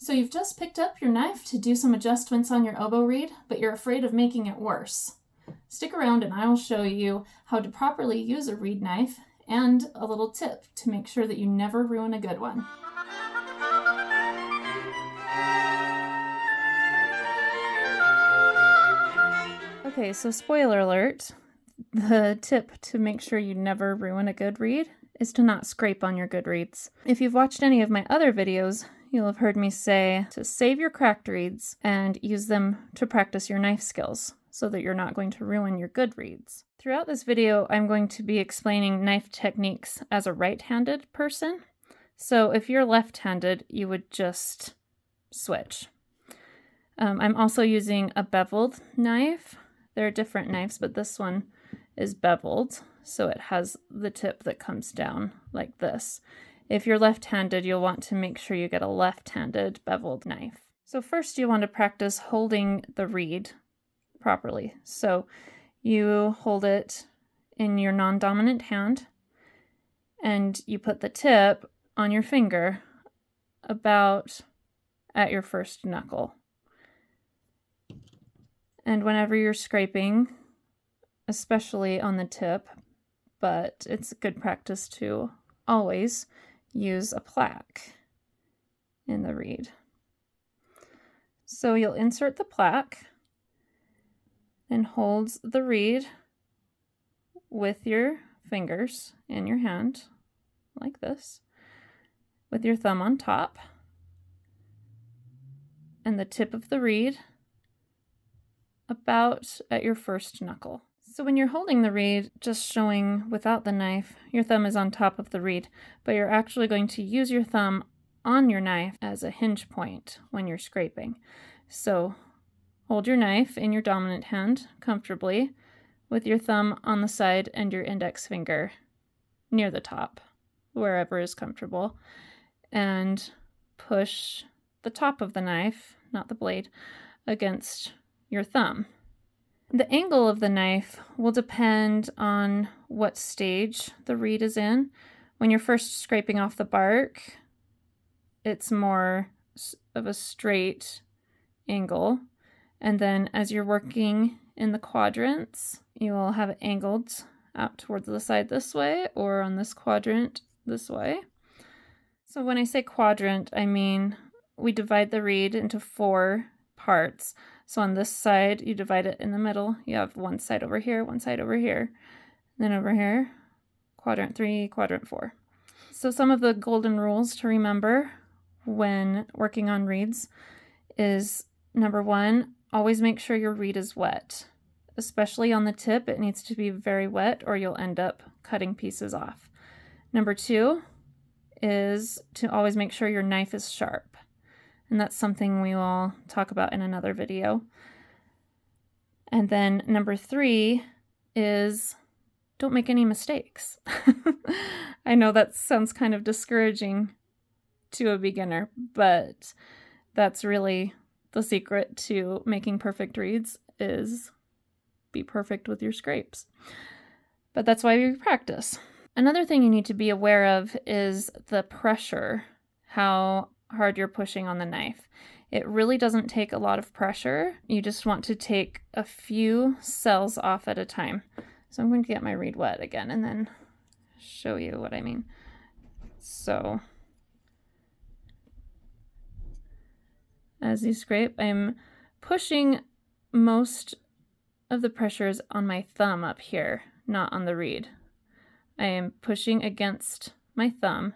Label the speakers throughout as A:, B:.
A: So you've just picked up your knife to do some adjustments on your oboe reed, but you're afraid of making it worse. Stick around and I will show you how to properly use a reed knife and a little tip to make sure that you never ruin a good one. Okay, so spoiler alert, the tip to make sure you never ruin a good reed is to not scrape on your good reeds. If you've watched any of my other videos, you'll have heard me say to save your cracked reeds and use them to practice your knife skills so that you're not going to ruin your good reeds. Throughout this video, I'm going to be explaining knife techniques as a right-handed person. So if you're left-handed, you would just switch. I'm also using a beveled knife. There are different knives, but this one is beveled, so it has the tip that comes down like this. If you're left-handed, you'll want to make sure you get a left-handed beveled knife. So first you want to practice holding the reed properly. So you hold it in your non-dominant hand and you put the tip on your finger about at your first knuckle. And whenever you're scraping, especially on the tip, but it's good practice to always use a plaque in the reed. So you'll insert the plaque and hold the reed with your fingers in your hand, like this, with your thumb on top, and the tip of the reed about at your first knuckle. So when you're holding the reed, just showing without the knife, your thumb is on top of the reed, but you're actually going to use your thumb on your knife as a hinge point when you're scraping. So hold your knife in your dominant hand comfortably with your thumb on the side and your index finger near the top, wherever is comfortable, and push the top of the knife, not the blade, against your thumb. The angle of the knife will depend on what stage the reed is in. When you're first scraping off the bark, it's more of a straight angle. And then as you're working in the quadrants, you will have it angled out towards the side this way or on this quadrant this way. So when I say quadrant, I mean we divide the reed into 4 parts. So on this side, you divide it in the middle. You have one side over here, one side over here. Then over here, quadrant 3, quadrant 4. So some of the golden rules to remember when working on reeds is, number 1, always make sure your reed is wet. Especially on the tip, it needs to be very wet or you'll end up cutting pieces off. Number 2 is to always make sure your knife is sharp. And that's something we will talk about in another video. And then number 3 is don't make any mistakes. I know that sounds kind of discouraging to a beginner, but that's really the secret to making perfect reeds is be perfect with your scrapes. But that's why we practice. Another thing you need to be aware of is the pressure, how hard you're pushing on the knife. It really doesn't take a lot of pressure. You just want to take a few cells off at a time. So I'm going to get my reed wet again and then show you what I mean. So as you scrape, I'm pushing most of the pressures on my thumb up here, not on the reed. I am pushing against my thumb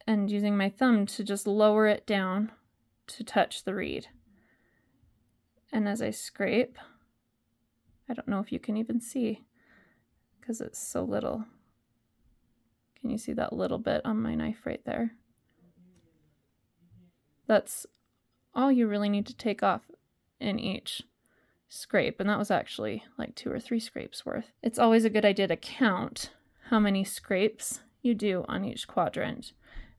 A: and using my thumb to just lower it down to touch the reed. And as I scrape, I don't know if you can even see because it's so little. Can you see that little bit on my knife right there? That's all you really need to take off in each scrape, and that was actually like 2 or 3 scrapes worth. It's always a good idea to count how many scrapes you do on each quadrant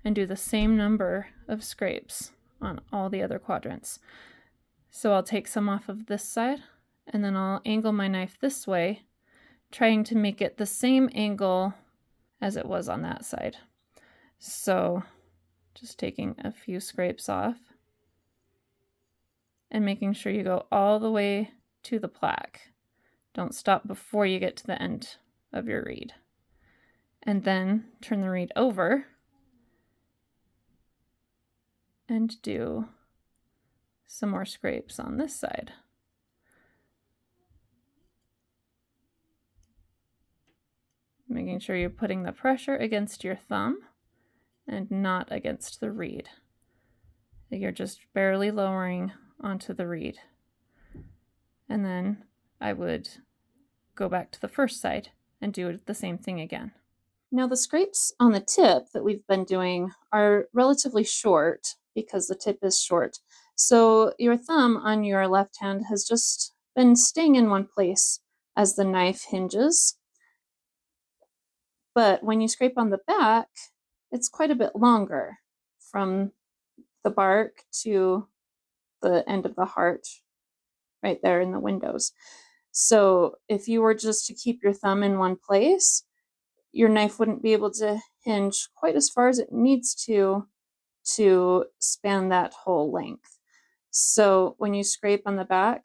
A: and do the same number of scrapes on all the other quadrants. So I'll take some off of this side and then I'll angle my knife this way, trying to make it the same angle as it was on that side. So Just taking a few scrapes off and making sure you go all the way to the plaque. Don't stop before you get to the end of your reed. And then turn the reed over and do some more scrapes on this side. Making sure you're putting the pressure against your thumb and not against the reed. You're just barely lowering onto the reed. And then I would go back to the first side and do the same thing again. Now the scrapes on the tip that we've been doing are relatively short because the tip is short. So your thumb on your left hand has just been staying in one place as the knife hinges. But when you scrape on the back, it's quite a bit longer from the bark to the end of the heart right there in the windows. So if you were just to keep your thumb in one place, your knife wouldn't be able to hinge quite as far as it needs to span that whole length. So when you scrape on the back,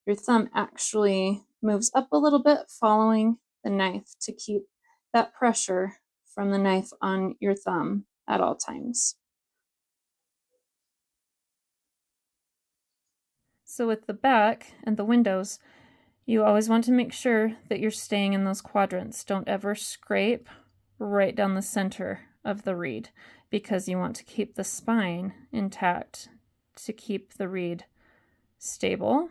A: your thumb actually moves up a little bit following the knife to keep that pressure from the knife on your thumb at all times. So with the back and the windows, you always want to make sure that you're staying in those quadrants. Don't ever scrape right down the center of the reed because you want to keep the spine intact to keep the reed stable.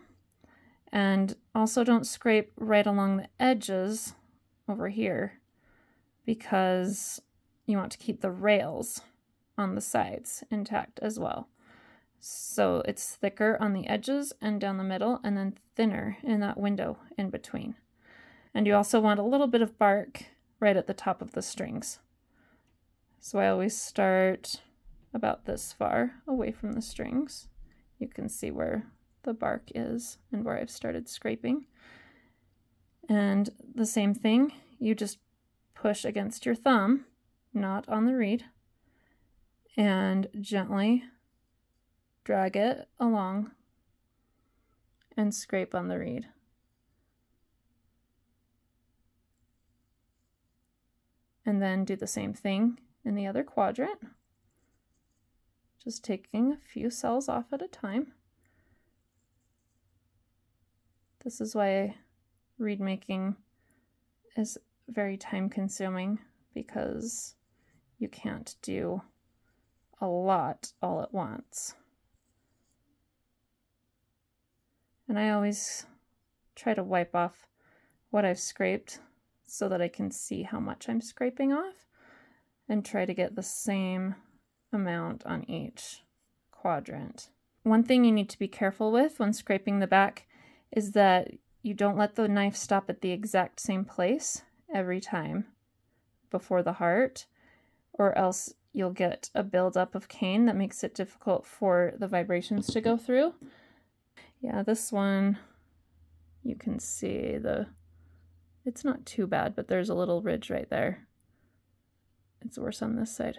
A: And also don't scrape right along the edges over here because you want to keep the rails on the sides intact as well. So it's thicker on the edges and down the middle, and then thinner in that window in between. And you also want a little bit of bark right at the top of the strings. So I always start about this far away from the strings. You can see where the bark is and where I've started scraping. And the same thing, you just push against your thumb, not on the reed, and gently drag it along and scrape on the reed. And then do the same thing in the other quadrant, just taking a few cells off at a time. This is why reed making is very time consuming, because you can't do a lot all at once. And I always try to wipe off what I've scraped so that I can see how much I'm scraping off and try to get the same amount on each quadrant. One thing you need to be careful with when scraping the back is that you don't let the knife stop at the exact same place every time before the heart, or else you'll get a buildup of cane that makes it difficult for the vibrations to go through. Yeah, this one, you can see it's not too bad, but there's a little ridge right there. It's worse on this side,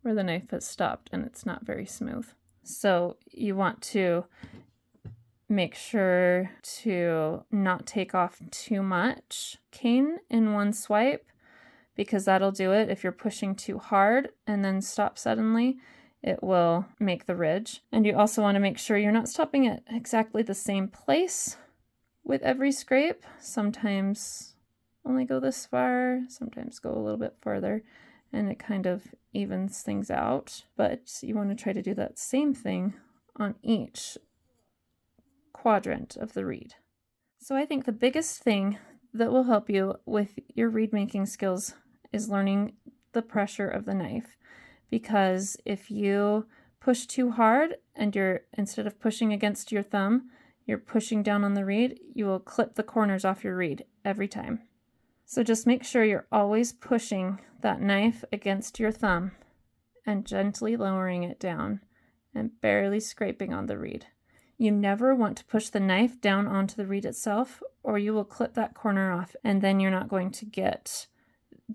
A: where the knife has stopped and it's not very smooth. So you want to make sure to not take off too much cane in one swipe, because that'll do it. If you're pushing too hard and then stop suddenly, it will make the ridge. And you also want to make sure you're not stopping at exactly the same place with every scrape. Sometimes only go this far, sometimes go a little bit further, and it kind of evens things out. But you want to try to do that same thing on each quadrant of the reed. So I think the biggest thing that will help you with your reed making skills is learning the pressure of the knife. Because if you push too hard and instead of pushing against your thumb, you're pushing down on the reed, you will clip the corners off your reed every time. So just make sure you're always pushing that knife against your thumb and gently lowering it down and barely scraping on the reed. You never want to push the knife down onto the reed itself, or you will clip that corner off, and then you're not going to get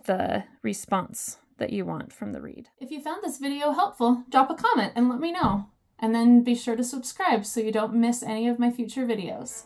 A: the response that you want from the reed. If you found this video helpful, drop a comment and let me know. And then be sure to subscribe so you don't miss any of my future videos.